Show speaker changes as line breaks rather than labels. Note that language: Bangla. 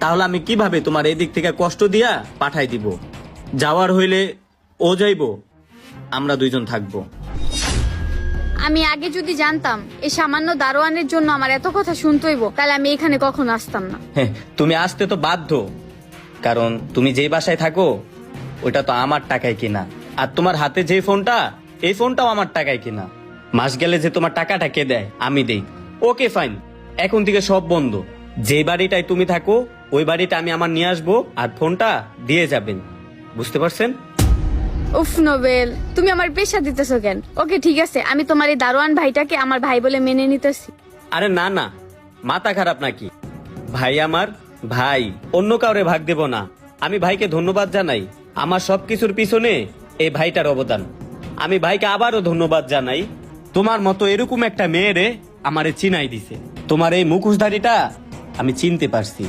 তাহলে আমি কিভাবে তোমার এই দিক থেকে কষ্ট দিয়া পাঠাই দিব? যাওয়ার হইলে ও যাইবো, আমরা দুইজন থাকবো।
আমি আগে যদি জানতাম এই সামান্য দারোয়ানের জন্য আমার এত কথা শুনতে হইব, তাহলে আমি এখানে কখনো আসতাম না।
হ্যাঁ, তুমি আসতে তো বাধ্য, কারণ তুমি যেই বাসায় থাকো ওইটা তো আমার টাকায় কিনা, আর তোমার হাতে যে ফোনটা, এই ফোনটাও আমার টাকায় কিনা। মাস গেলে যে তোমার টাকাটা কে দেয়? আমি দেই। ওকে ফাইন, এখন থেকে সব বন্ধ। যে বাড়িটায় তুমি থাকো ওই বাড়িটা আমি আমার নিয়ে আসবো, আর ফোনটা দিয়ে যাবেন। বুঝতে পারছেন?
উফ নোবেল, তুমি আমার পেশা দিতেছো কেন? ওকে ঠিক আছে, আমি তোমার এই দারোয়ান ভাইটাকে আমার ভাই বলে মেনে নিতেছি।
আরে না না, মাথা খারাপ নাকি? ভাই আমার ভাই, অন্য কাউরে ভাগ দেব না। আমি ভাইকে ধন্যবাদ জানাই, আমার সবকিছুর পিছনে এই ভাইটার অবদান। আমি ভাইকে আবারও ধন্যবাদ জানাই, তোমার মতো এরকম একটা মেয়েরে আমারে চিনাই দিছে। তোমার এই মুখোশধারীটা আমি চিনতে পারছি।